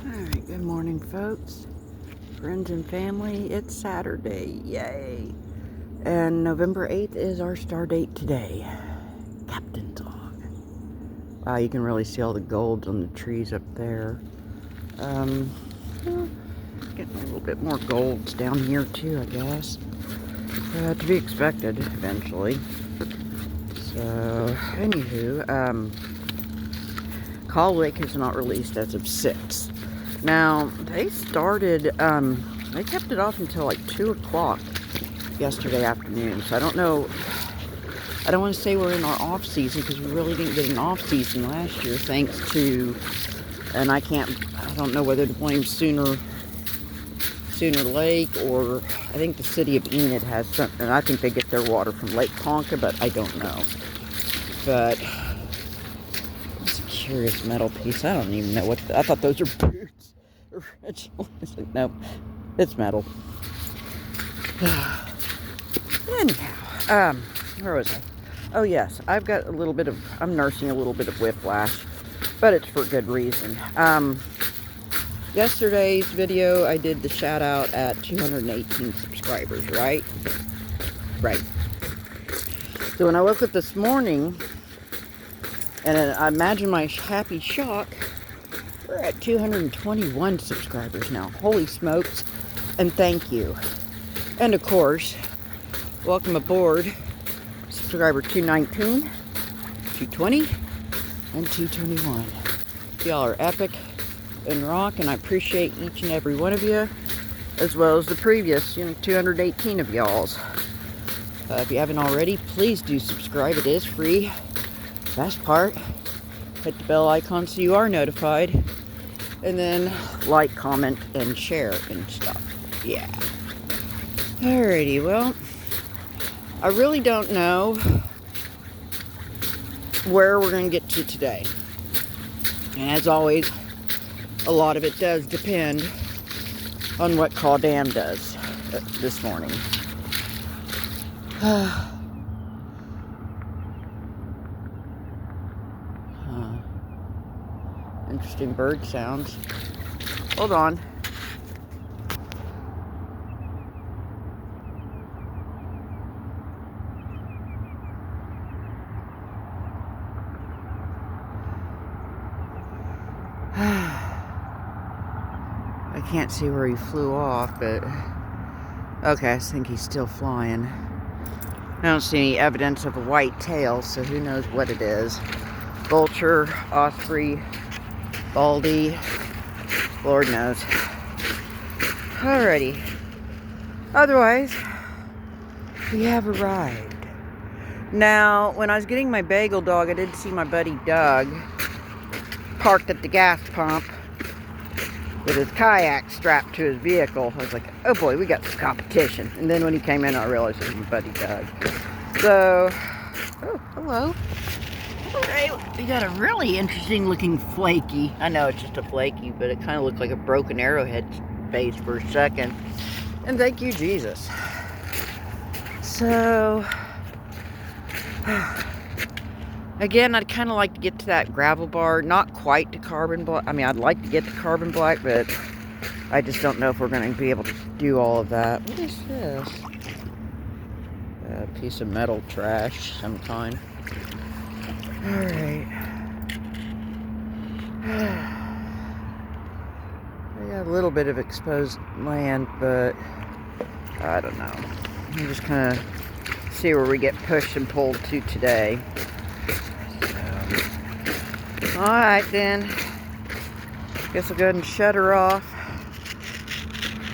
Alright, good morning, folks, friends and family. It's Saturday, yay! And November 8th is our star date today. Captain Dog. Wow, you can really see all the golds on the trees up there. Getting a little bit more golds down here too, I guess. To be expected eventually. So, anywho, Call Lake has not released as of 6. Now, they started, they kept it off until like 2 o'clock yesterday afternoon. So I don't know, I don't want to say we're in our off season because we really didn't get an off season last year thanks to, and I don't know whether to blame Sooner Lake or I think the city of Enid has something, and I think they get their water from Lake Conca, but I don't know. But it's a curious metal piece. I don't even know what, I thought those were boots. Original. It's like, nope, it's metal. Anyhow, where was I? Oh yes, I've got a little bit of, I'm nursing a little bit of whiplash, but it's for good reason. Yesterday's video, I did the shout out at 218 subscribers, right? Right. So when I woke up this morning, and I imagine my happy shock, we're at 221 subscribers now. Holy smokes. And thank you. And of course, welcome aboard subscriber 219, 220, and 221. Y'all are epic and rock, and I appreciate each and every one of you, as well as the previous 218 of y'all's. If you haven't already, please do subscribe. It is free. Best part, hit the bell icon so you are notified. And then like, comment, and share and stuff. Yeah. Alrighty, well, I really don't know where we're going to get to today. And as always, a lot of it does depend on what Call Dam does this morning. Interesting bird sounds. Hold on. I can't see where he flew off, but okay, I think he's still flying. I don't see any evidence of a white tail, so who knows what it is. Vulture, osprey, baldy, Lord knows. Alrighty. Otherwise, we have arrived. Now, when I was getting my bagel dog, I did see my buddy Doug parked at the gas pump with his kayak strapped to his vehicle. I was like, oh boy, we got some competition. And then when he came in, I realized it was my buddy Doug. So, oh, hello. Alright, we got a really interesting looking flaky. I know it's just a flaky, but it kind of looked like a broken arrowhead face for a second. And thank you, Jesus. So, again, I'd kind of like to get to that gravel bar. Not quite to carbon black. I mean, I'd like to get to carbon black, but I just don't know if we're going to be able to do all of that. What is this? A piece of metal trash of some kind. Alright. I got a little bit of exposed land, but I don't know. I'm just kind of see where we get pushed and pulled to today. So. Alright then. Guess I'll go ahead and shut her off.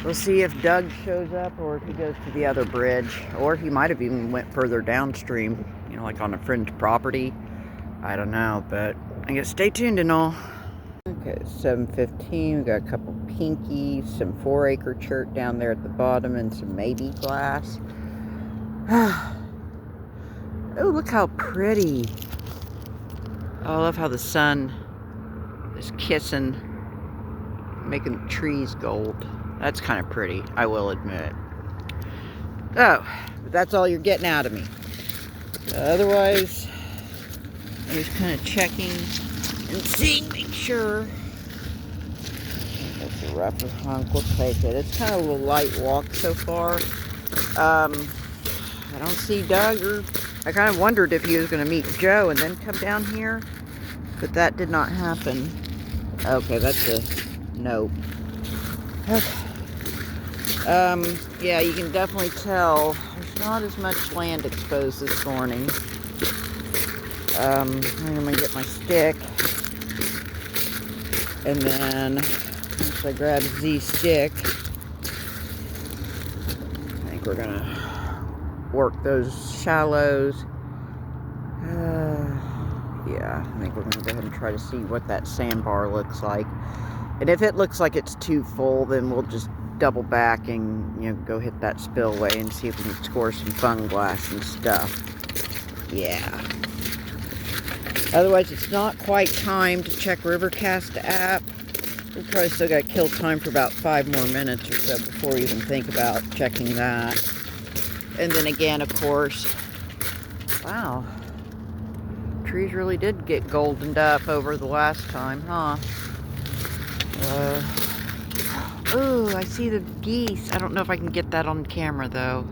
We'll see if Doug shows up or if he goes to the other bridge. Or he might have even went further downstream, like on a friend's property. I don't know, but I guess stay tuned and all. Okay, 7:15. We got a couple pinkies, some 4-acre chert down there at the bottom, and some maybe glass. Oh, look how pretty. Oh, I love how the sun is kissing, making the trees gold. That's kind of pretty, I will admit. Oh, but that's all you're getting out of me. Otherwise, I'm just kind of checking and seeing, make sure rougher hunk. We'll take it. It's kind of a light walk so far. I don't see Doug. I kind of wondered if he was going to meet Joe and then come down here, but that did not happen. Okay, that's a nope. Okay. Yeah, you can definitely tell there's not as much land exposed this morning. I'm going to get my stick. And then, once I grab Z stick, I think we're going to work those shallows. Yeah, I think we're going to go ahead and try to see what that sandbar looks like. And if it looks like it's too full, then we'll just double back and, you know, go hit that spillway and see if we can score some fun glass and stuff. Yeah. Otherwise, it's not quite time to check Rivercast app. We'll probably still got to kill time for about 5 more minutes or so before we even think about checking that. And then again, of course, wow. Trees really did get goldened up over the last time, huh? Oh, I see the geese. I don't know if I can get that on camera, though.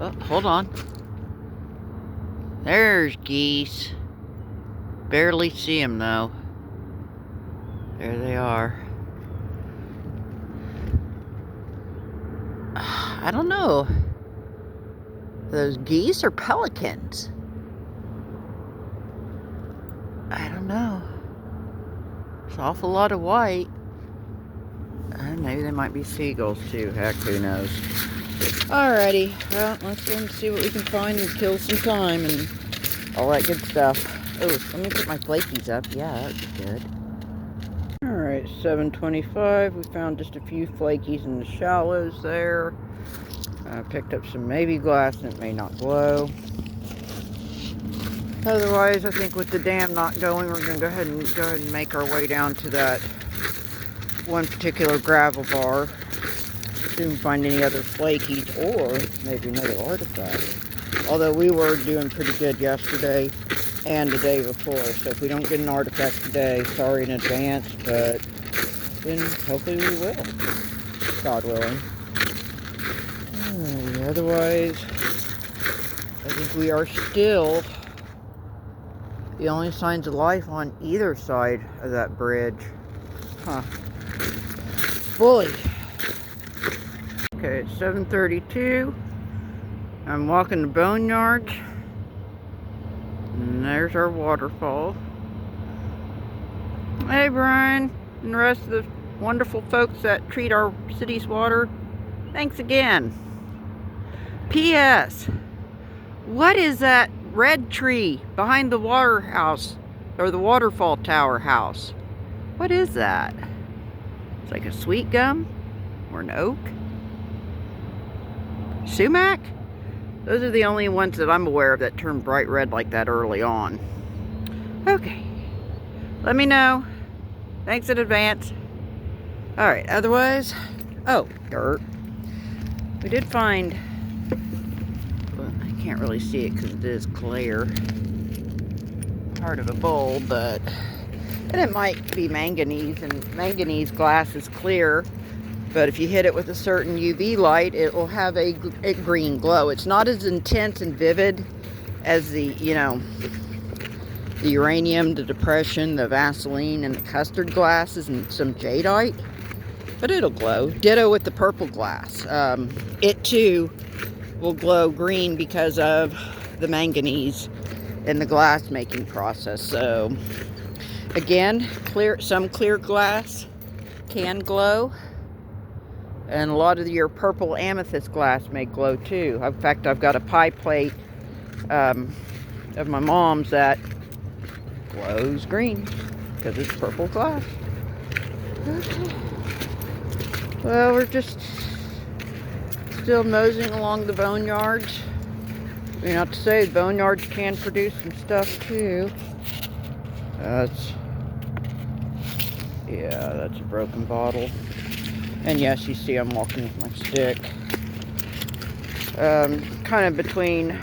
Oh, hold on. There's geese. Barely see them, though. There they are. I don't know. Are those geese or pelicans? I don't know. There's an awful lot of white. Maybe they might be seagulls too. Heck, who knows? Alrighty. Well, let's go and see what we can find and kill some time and all that good stuff. Oh, let me put my flakies up. Yeah, that'd be good. Alright, 7:25. We found just a few flakies in the shallows there. I picked up some maybe glass and it may not glow. Otherwise, I think with the dam not going, we're going to go ahead and make our way down to that one particular gravel bar. See if we can find any other flakies or maybe another artifact. Although we were doing pretty good yesterday and the day before, so if we don't get an artifact today, sorry in advance, but then hopefully we will, God willing. Otherwise, I think we are still the only signs of life on either side of that bridge. Huh. Bully. Okay, it's 7:32. I'm walking the boneyard. And there's our waterfall. Hey, Brian, and the rest of the wonderful folks that treat our city's water. Thanks again. P.S. What is that red tree behind the water house, or the waterfall tower house? What is that? It's like a sweet gum or an oak? Sumac? Those are the only ones that I'm aware of that turn bright red like that early on. Okay. Let me know. Thanks in advance. Alright, otherwise... Oh, dirt. We did find... Well, I can't really see it because it is clear. Part of a bowl, but... And it might be manganese, and manganese glass is clear. But if you hit it with a certain UV light, it will have a green glow. It's not as intense and vivid as the, you know, the uranium, the depression, the Vaseline, and the custard glasses, and some jadeite. But it'll glow. Ditto with the purple glass. It too will glow green because of the manganese in the glass making process. So again, some clear glass can glow. And a lot of your purple amethyst glass may glow too. In fact, I've got a pie plate of my mom's that glows green because it's purple glass. Okay. Well, we're just still moseying along the boneyards. I mean, not to say the boneyards can produce some stuff too. That's a broken bottle. And yes, you see I'm walking with my stick. Kind of between,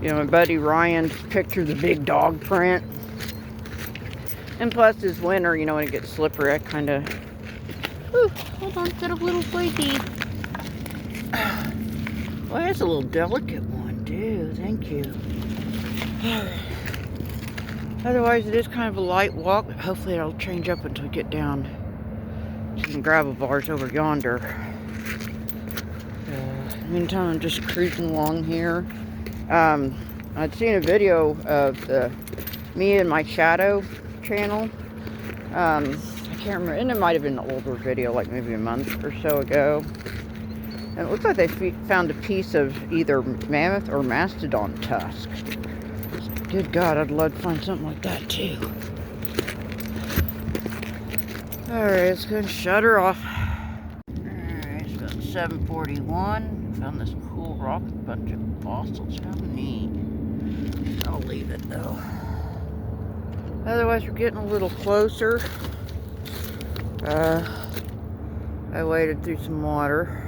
You know, my buddy Ryan pictured the big dog print. And plus, it's winter, you know, when it gets slippery, I kind of... Hold on, got a little flaky. Well, that's a little delicate one, too. Thank you. Otherwise, it is kind of a light walk. Hopefully, it'll change up until we get down to some gravel bars over yonder. Meantime, I'm just cruising along here. I'd seen a video of me and my shadow channel. I can't remember, and it might have been an older video, like maybe a month or so ago. And it looks like they found a piece of either mammoth or mastodon tusk. Good God, I'd love to find something like that too. Alright, let's go and shut her off. Alright, it's about 7:41. Found this cool rock with a bunch of fossils. How neat. I'll leave it though. Otherwise, we're getting a little closer. I waded through some water.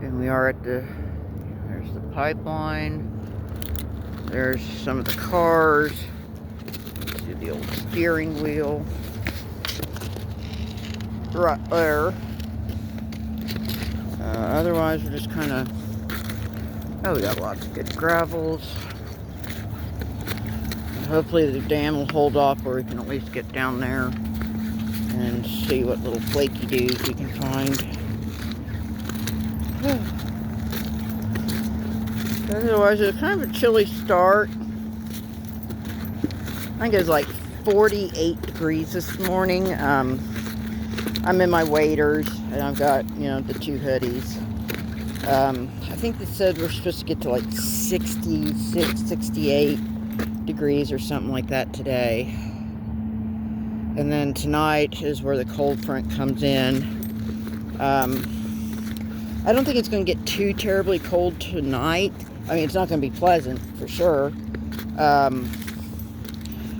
And we are at there's the pipeline. There's some of the cars. See the old steering wheel. Right there. Otherwise, we're just kind of... Oh, we got lots of good gravels. Hopefully the dam will hold off where we can at least get down there and see what little flaky dudes we can find. Otherwise, it's kind of a chilly start. I think it was like 48 degrees this morning. I'm in my waders, and I've got, you know, the 2 hoodies. I think they said we're supposed to get to like 66, 68 degrees or something like that today. And then tonight is where the cold front comes in. I don't think it's going to get too terribly cold tonight. I mean, it's not going to be pleasant, for sure.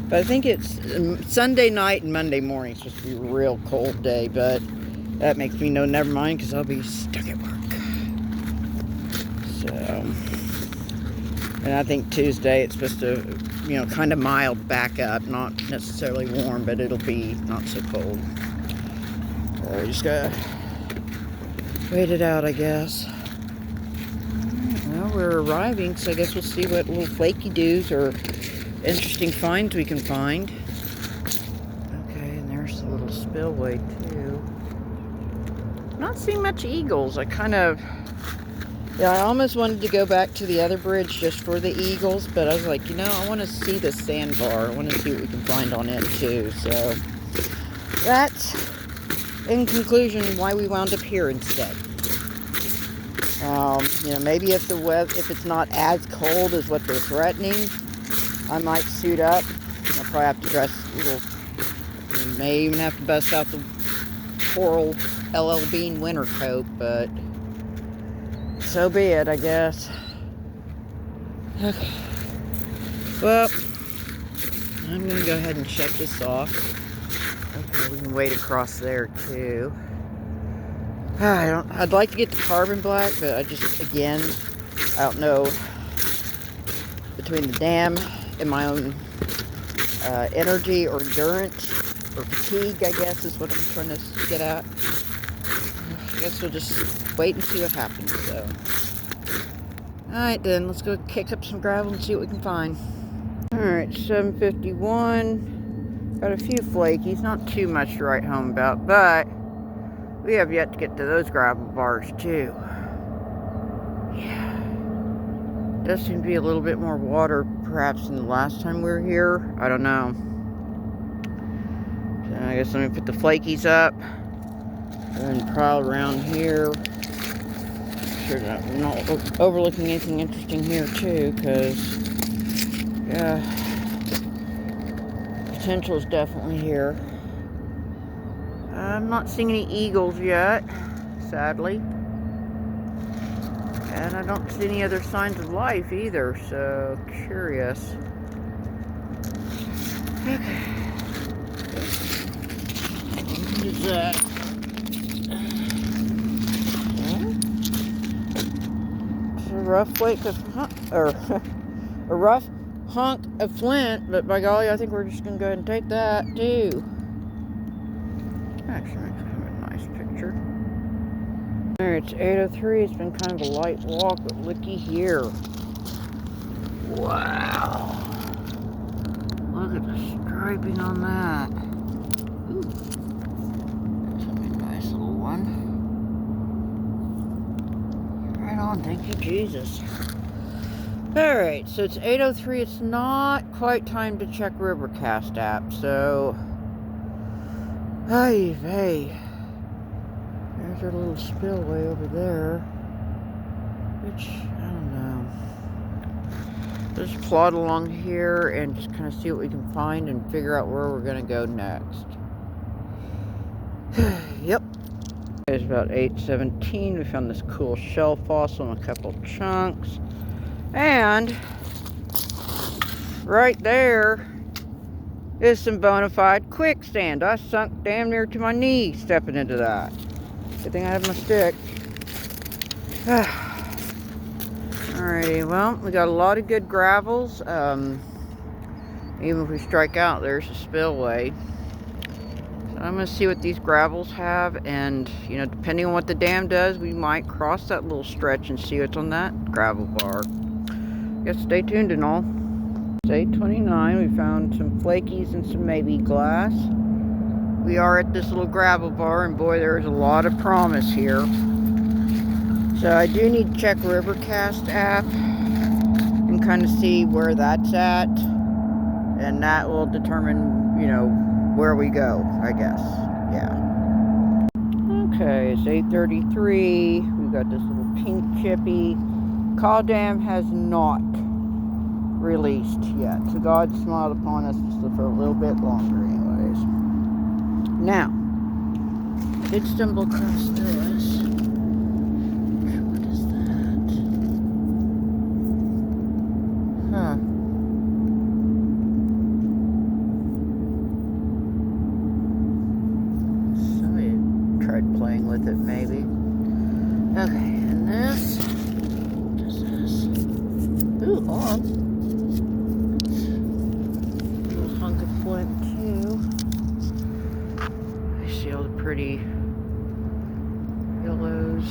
But I think it's Sunday night and Monday morning. It's supposed to be a real cold day, but that makes me know never mind, because I'll be stuck at work. So, and I think Tuesday it's supposed to, you know, kind of mild back up. Not necessarily warm, but it'll be not so cold. So we just gotta wait it out, I guess. Well, we're arriving, so I guess we'll see what little flaky doos or interesting finds we can find. Okay, and there's the little spillway too. Not seeing much eagles. I almost wanted to go back to the other bridge just for the eagles, but I was like, you know, I want to see the sandbar. I want to see what we can find on it too. So that's, in conclusion, why we wound up here instead. You know, maybe if it's not as cold as what they're threatening, I might suit up. I'll probably have to dress a little. I may even have to bust out the Coral LL Bean winter coat, but so be it, I guess. Okay. Well, I'm going to go ahead and shut this off. Okay, we can wait across there too. I'd like to get the carbon black, but I don't know, between the dam and my own energy or endurance or fatigue, I guess is what I'm trying to get at. I guess we'll just wait and see what happens. So, alright then, let's go kick up some gravel and see what we can find. Alright, 7:51. Got a few flakies, not too much to write home about, but we have yet to get to those gravel bars too. Yeah. Does seem to be a little bit more water perhaps than the last time we were here. I don't know. So I guess let me put the flakies up and prowl around here. Sure that I'm not overlooking anything interesting here too, because yeah, potential is definitely here. I'm not seeing any eagles yet, sadly. And I don't see any other signs of life either, so curious. Okay. What is that? It's a rough wake of, a rough hunk of flint, but by golly, I think we're just going to go ahead and take that too. Actually makes kind of a nice picture. Alright, it's 8:03. It's been kind of a light walk, but looky here. Wow. Look at the striping on that. Ooh. That's gonna be a nice little one. Right on, thank you, Jesus. Alright, so it's 8:03. It's not quite time to check Rivercast app, so... Hey, there's our little spillway over there. Which, I don't know. Just plod along here and just kind of see what we can find and figure out where we're going to go next. Yep. It's about 8:17. We found this cool shell fossil and a couple chunks. And right there is some bona fide quicksand. I sunk damn near to my knee stepping into that. Good thing I have my stick. Alrighty, well, we got a lot of good gravels. Even if we strike out, there's a spillway. So I'm going to see what these gravels have, and, you know, depending on what the dam does, we might cross that little stretch and see what's on that gravel bar. Guess stay tuned and all. It's 8:29. We found some flakies and some maybe glass. We are at this little gravel bar, and boy, there's a lot of promise here. So I do need to check Rivercast app and kind of see where that's at, and that will determine, you know, where we go, I guess. Yeah. Okay, it's 8:33. We've got this little pink chippy. Call dam has not released yet, so God smiled upon us for a little bit longer anyways. Now, I did stumble across this. What is that? Huh. Somebody tried playing with it maybe. Okay, and this, what is this? Ooh, odd. Little hunk of flint too. I see all the pretty yellows.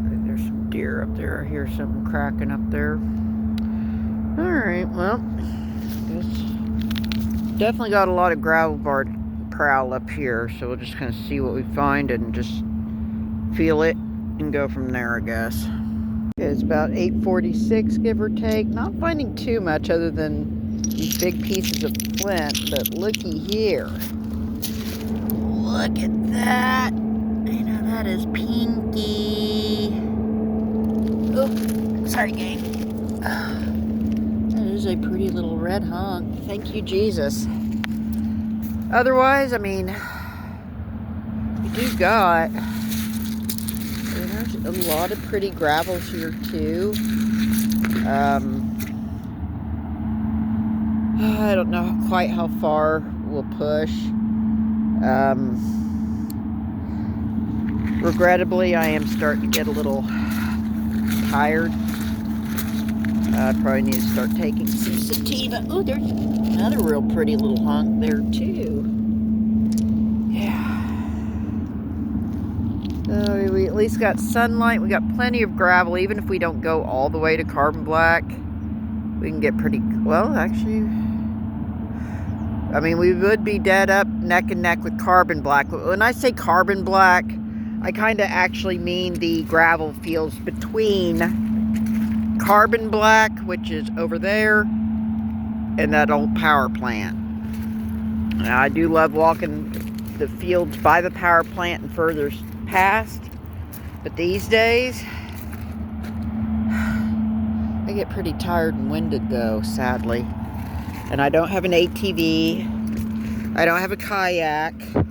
I think there's some deer up there. I hear something cracking up there. Alright, well, definitely got a lot of gravel bar prowl up here, so we'll just kind of see what we find and just feel it and go from there, I guess. It's about 8:46, give or take. Not finding too much other than these big pieces of flint, but looky here. Look at that. You know, that is pinky. Oh, sorry, gang. That is a pretty little red hunk. Thank you, Jesus. Otherwise, I mean, we do got... There's a lot of pretty gravels here too. I don't know quite how far we'll push. Regrettably, I am starting to get a little tired. I probably need to start taking some sativa. Oh, there's another real pretty little hunk there too. Yeah. We at least got sunlight. We got plenty of gravel. Even if we don't go all the way to carbon black, we can get pretty... Well, actually... I mean, we would be dead up neck and neck with carbon black. When I say carbon black, I kind of actually mean the gravel fields between carbon black, which is over there, and that old power plant. Now, I do love walking the fields by the power plant and further past, but these days I get pretty tired and winded though, sadly. And I don't have an ATV. I don't have a kayak. I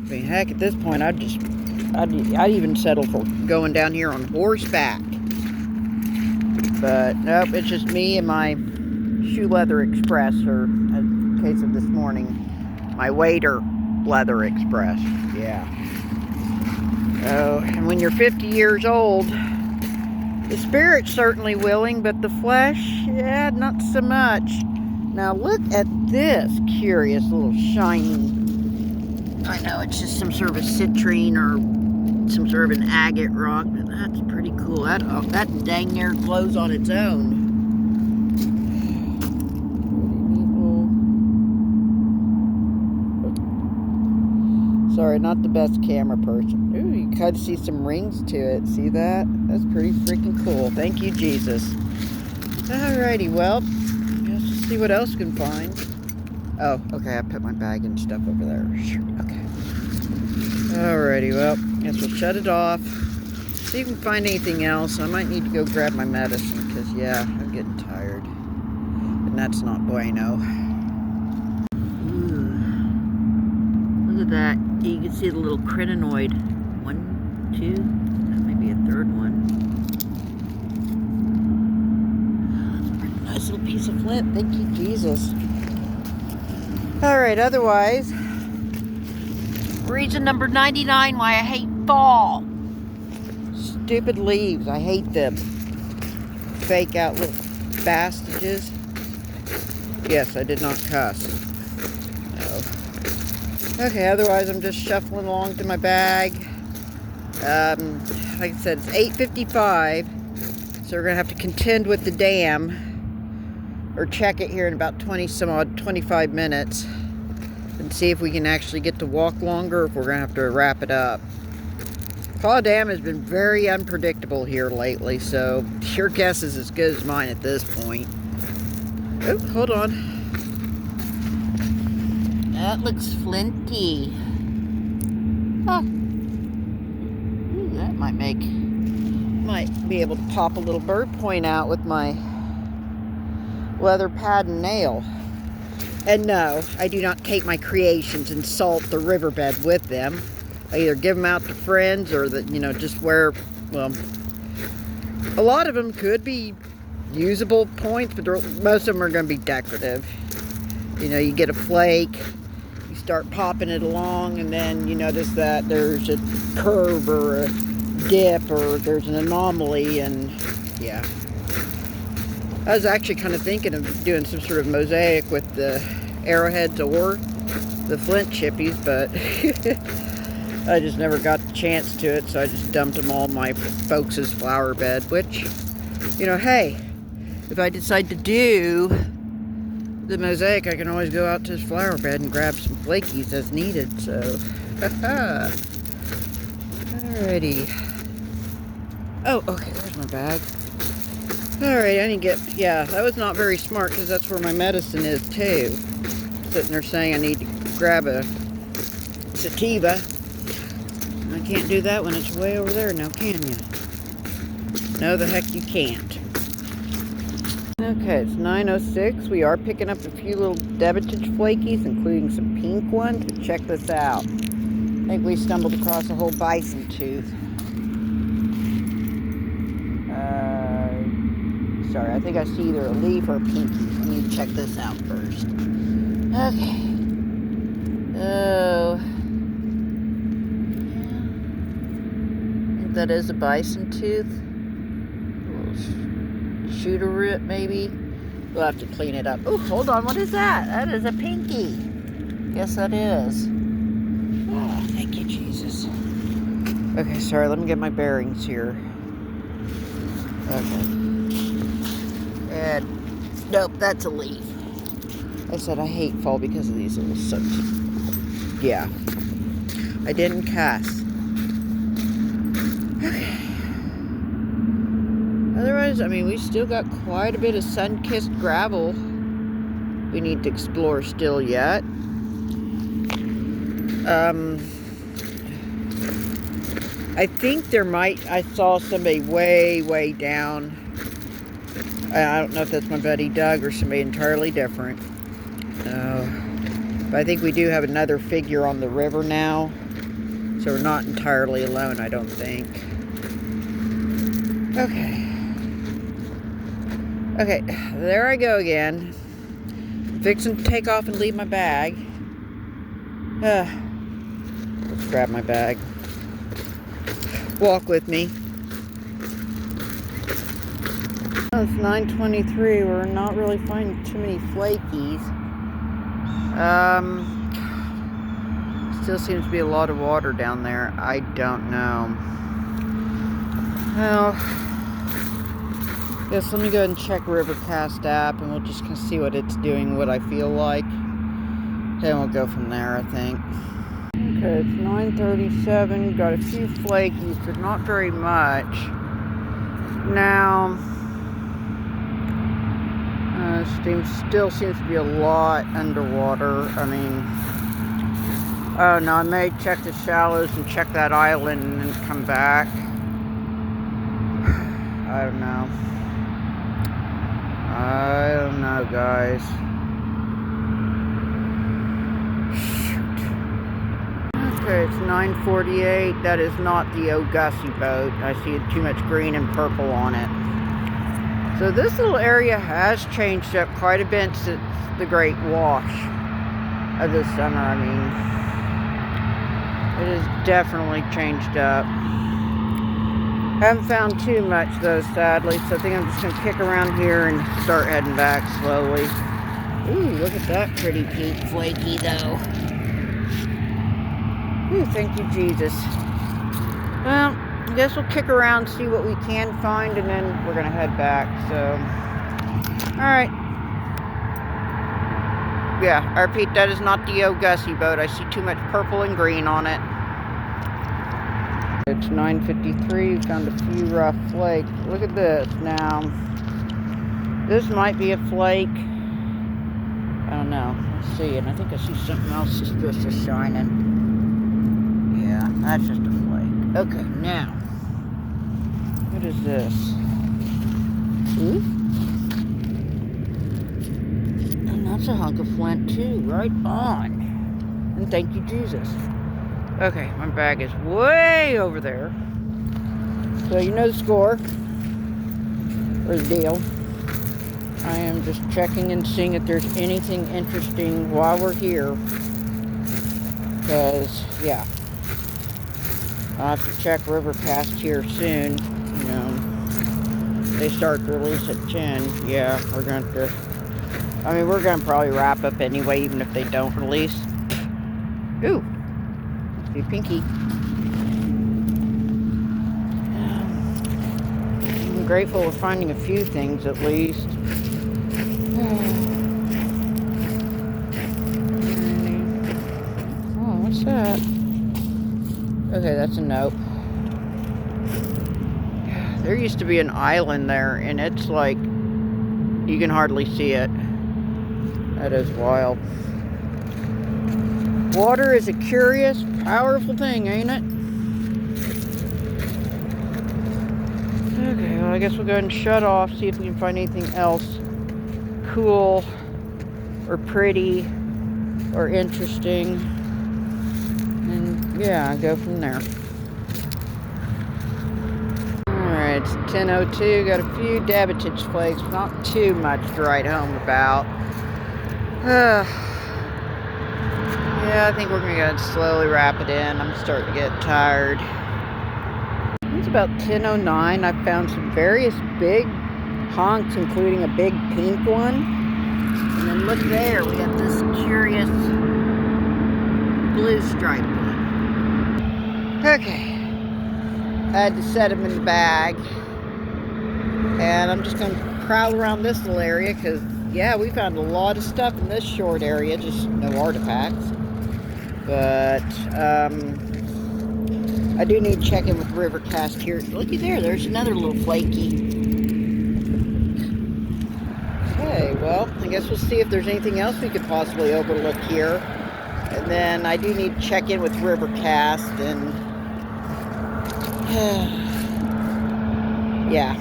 mean, heck, at this point I'd even settle for going down here on horseback. But nope, it's just me and my shoe leather express, or in the case of this morning, my wader leather express. Yeah. Oh, and when you're 50 years old, The spirit's certainly willing, but the flesh, yeah, not so much. Now look at this curious little shiny, I know it's just some sort of a citrine or some sort of an agate rock, but that's pretty cool. That dang near glows on its own. Sorry, not the best camera person. Ooh, you kind of see some rings to it. See that? That's pretty freaking cool. Thank you, Jesus. Alrighty, well, let's just see what else we can find. Oh, okay, I put my bag and stuff over there. Okay. Alrighty, well, guess we'll shut it off. See if we can find anything else. I might need to go grab my medicine, because, yeah, I'm getting tired. And that's not bueno. Ooh. Look at that. You can see the little crinoid. 1, 2, that may be a third one. Nice little piece of flint. Thank you, Jesus. Alright, otherwise, reason number 99 why I hate fall. Stupid leaves. I hate them. Fake out little bastages. Yes, I did not cuss. No. Okay, otherwise I'm just shuffling along to my bag. Like I said, it's 8:55, so we're going to have to contend with the dam, or check it here in about 25 minutes, and see if we can actually get to walk longer, or if we're going to have to wrap it up. Claw Dam has been very unpredictable here lately, so your guess is as good as mine at this point. Oh, hold on. That looks flinty. Huh. Ooh, that might be able to pop a little bird point out with my leather pad and nail. And no, I do not take my creations and salt the riverbed with them. I either give them out to friends or just where, well, a lot of them could be usable points, but most of them are going to be decorative. You get a flake, you start popping it along, and then you notice that there's a curve or a dip or there's an anomaly, and yeah. I was actually kind of thinking of doing some sort of mosaic with the arrowheads or the flint chippies, but I just never got the chance to it, so I just dumped them all in my folks' flower bed, which, hey, if I decide to do the mosaic, I can always go out to his flower bed and grab some flakies as needed, so, haha. Alrighty. Oh, okay, there's my bag. Alright, I need to get, yeah, that was not very smart, because that's where my medicine is, too. Sitting there saying I need to grab a sativa. I can't do that when it's way over there now, can you? No, the heck you can't. Okay, it's 9:06. We are picking up a few little debitage flakies, including some pink ones. But check this out. I think we stumbled across a whole bison tooth. Sorry, I think I see either a leaf or a pinky. Let me check this out first. Okay. Oh. I think that is a bison tooth. A little shooter root, maybe. We'll have to clean it up. Oh, hold on. What is that? That is a pinky. Yes, that is. Oh, thank you, Jesus. Okay, sorry. Let me get my bearings here. Okay. And nope, that's a leaf. I said I hate fall because of these little soaks. Yeah. I didn't cuss. Okay. Otherwise, I mean, we still got quite a bit of sun-kissed gravel we need to explore still yet. I think I saw somebody way down. I don't know if that's my buddy Doug or somebody entirely different. But I think we do have another figure on the river now. So we're not entirely alone, I don't think. Okay, there I go again. Fixing to take off and leave my bag. Let's grab my bag. Walk with me. Well, it's 9:23. We're not really finding too many flakies. Still seems to be a lot of water down there. I don't know. Well, yes, let me go ahead and check Rivercast app, and we'll just kind of see what it's doing, what I feel like. Then we'll go from there, I think. Okay, it's 9:37. Got a few flakies, but not very much. Now, still seems to be a lot underwater. I mean, oh no, I may check the shallows and check that island and then come back. I don't know, guys. Shoot. Okay, it's 9:48. That is not the O'Gussie boat. I see too much green and purple on it. So this little area has changed up quite a bit since the Great Wash of this summer. I mean, it has definitely changed up. Haven't found too much though, sadly, so I think I'm just going to kick around here and start heading back slowly. Ooh, look at that pretty pink flaky though. Ooh, thank you, Jesus. Well, I guess we'll kick around, see what we can find, and then we're going to head back, so. Alright. Yeah, I repeat, that is not the O'Gussie boat. I see too much purple and green on it. It's 9:53. We found a few rough flakes. Look at this. Now, this might be a flake. I don't know. Let's see. And I think I see something else suspicious shining. Yeah, that's just a flake. Okay, now. What is this? Ooh. And that's a hunk of flint too. Right on. And thank you, Jesus. Okay, my bag is way over there. So you know the score. Or the deal. I am just checking and seeing if there's anything interesting while we're here. Because, yeah. I'll have to check Rivercast here soon. You know, they start to release at 10. Yeah, we're going to... I mean, we're going to probably wrap up anyway, even if they don't release. Ooh. Be pinky. I'm grateful for finding a few things at least. Oh, what's that? Okay, that's a nope. There used to be an island there, and it's like you can hardly see it. That is wild. Water is a curious, powerful thing, ain't it? Okay, well, I guess we'll go ahead and shut off, see if we can find anything else cool or pretty or interesting. And yeah, go from there. Alright, it's 10:02. Got a few dabbitich flakes, not too much to write home about. Yeah, I think we're going to go ahead and slowly wrap it in. I'm starting to get tired. It's about 10:09. I found some various big honks, including a big pink one. And then look there, we have this curious blue striped one. Okay. I had to set them in the bag. And I'm just going to prowl around this little area because, yeah, we found a lot of stuff in this short area, just no artifacts. But, I do need to check in with Rivercast here. Looky there, there's another little flaky. Okay, well, I guess we'll see if there's anything else we could possibly overlook here. And then I do need to check in with Rivercast and... yeah.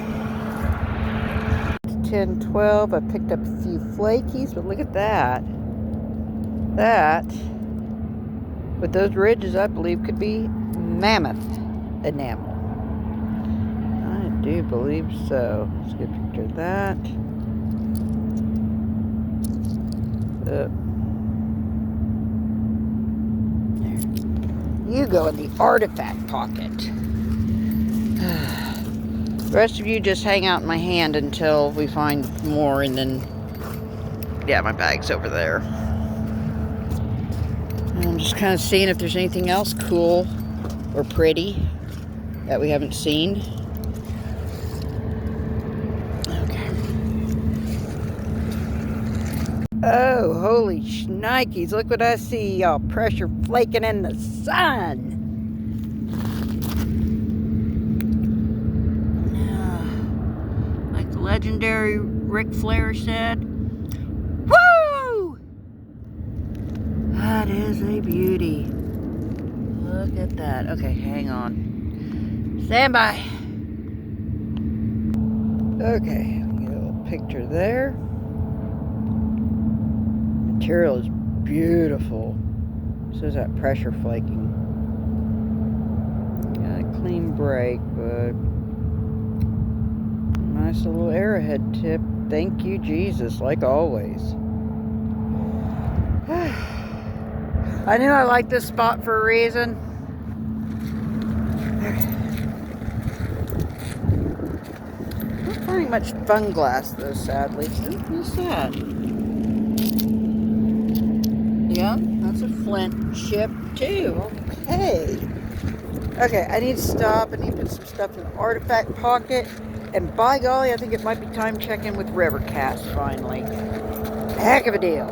It's 10:12. I picked up a few flakies, but look at that. That... with those ridges, I believe, could be mammoth enamel. I do believe so. Let's get a picture of that. There. You go in the artifact pocket. The rest of you just hang out in my hand until we find more, and then, yeah, my bag's over there. And I'm just kind of seeing if there's anything else cool or pretty that we haven't seen. Okay. Oh, holy shnikes, look what I see, y'all. Pressure flaking in the sun. Like the legendary Ric Flair said, woo! That is a beauty. Look at that. Okay, hang on. Stand by. Okay, get a little picture there. Material is beautiful. So is that pressure flaking. Got a clean brake, but nice little arrowhead tip. Thank you, Jesus, like always. I knew I liked this spot for a reason. Not finding much fun glass though, sadly. What's that? Yeah, that's a flint chip too. Okay. Okay, I need to stop. I need to put some stuff in the artifact pocket. And by golly, I think it might be time checking with river cats finally. Heck of a deal.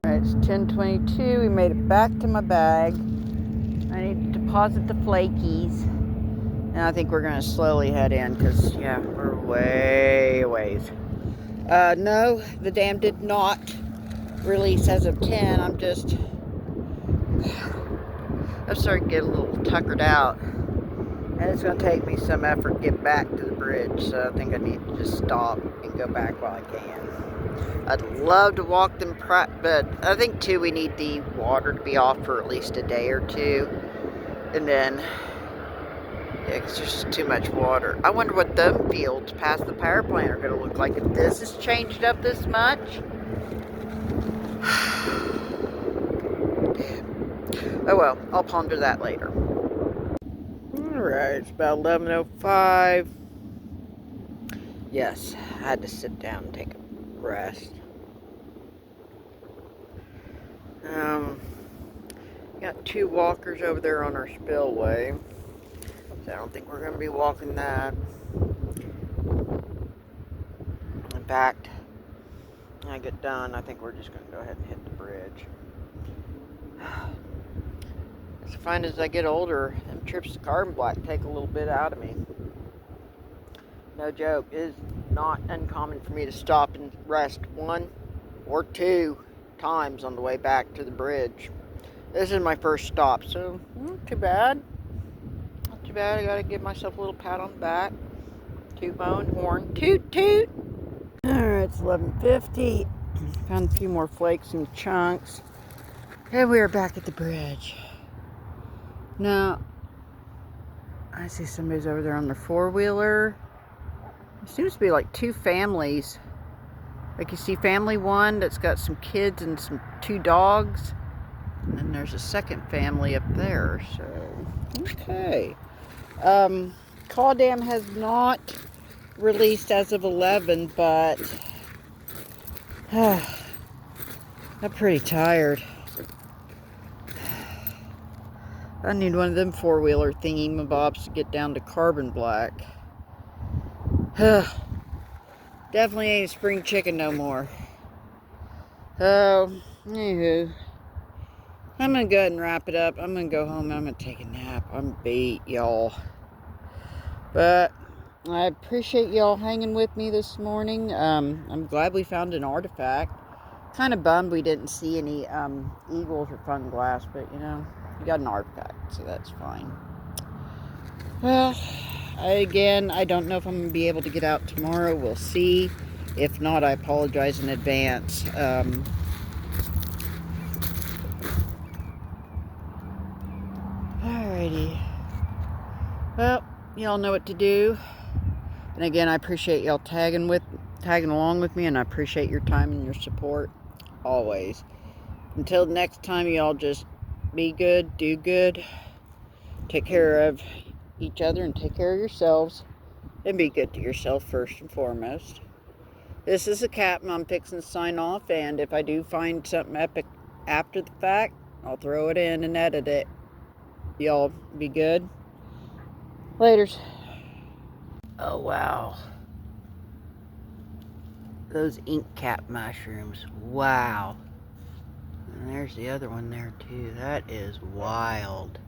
Alright, it's 10:22. We made it back to my bag. I need to deposit the flakies. And I think we're going to slowly head in because, yeah, we're way a ways. No, the dam did not release as of 10. I'm starting to get a little tuckered out. And it's going to take me some effort to get back to the bridge. So I think I need to just stop and go back while I can. I'd love to walk them, but I think too we need the water to be off for at least a day or two. And then, yeah, because there's just too much water. I wonder what the fields past the power plant are going to look like if this has changed up this much. Oh well, I'll ponder that later. Alright, it's about 11:05. Yes, I had to sit down and take a rest. Got two walkers over there on our spillway. So I don't think we're going to be walking that. In fact, when I get done, I think we're just going to go ahead and hit the bridge. As I find as I get older, them trips to carbon black take a little bit out of me. No joke, it is not uncommon for me to stop and rest 1 or 2 times on the way back to the bridge. This is my first stop, so not too bad. Not too bad. I gotta give myself a little pat on the back. Toot my own horn. Toot toot! Alright, it's 11:50. Found a few more flakes and chunks. And we are back at the bridge. Now, I see somebody's over there on their four-wheeler. It seems to be like 2 families. Like you see family 1 that's got some kids and 2 dogs. And then there's a second family up there. So, okay. Claw Dam has not released as of 11, but I'm pretty tired. I need one of them four-wheeler thingy-mabobs to get down to carbon black. Definitely ain't a spring chicken no more. So, anywho, I'm gonna go ahead and wrap it up. I'm gonna go home and I'm gonna take a nap. I'm beat, y'all. But I appreciate y'all hanging with me this morning. I'm glad we found an artifact. Kind of bummed we didn't see any eagles or fun glass, but you know, we got an artifact, so that's fine. Well, again, I don't know if I'm going to be able to get out tomorrow. We'll see. If not, I apologize in advance. Alrighty. Well, y'all know what to do. And again, I appreciate y'all tagging along with me, and I appreciate your time and your support always. Until next time, y'all just be good, do good, take care of each other and take care of yourselves. And be good to yourself first and foremost. This is a cap, and I'm fixing to sign off. And if I do find something epic after the fact, I'll throw it in and edit it. Y'all be good. Laters. Oh, wow. Those ink cap mushrooms. Wow. And there's the other one there, too. That is wild.